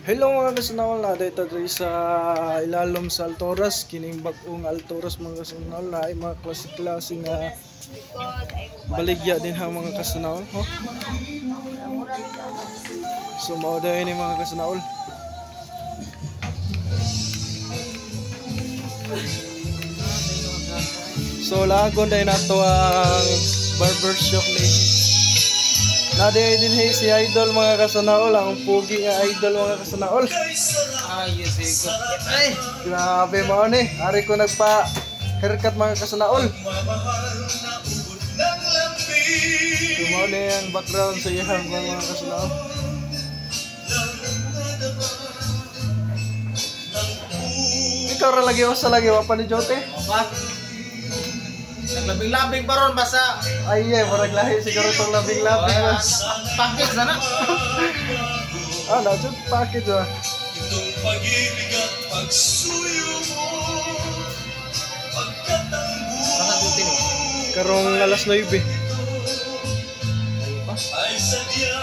Hello mga kasunawal, na dito sa ilalom sa Altoras, kining bag-ong Altoras mga kasunawal, na ay mga klase-klase nga baligya din ha mga kasunawal. Oh. So mao dahil ni mga kasunawal. So lagon dahil nato ang barbershop ni Nadia din si idol mga kasanaol, ang pugi nga idol mga kasanaol. Yes, ay, Grabe mo ni, ari ko nagpa haircut mga kasanaol. Mo ni ang background sa iyang mga kasanaol. Ikaw ra lagi usa lagi wa pa ni Jote. naglabing-labing pa ron basta Ay murag lahi siguro tong labing-labing mas. package na na. Na jud package ah. Itong pag-ibig at pagsuyo mo, pagkatang Karong alas 9. ay sadya.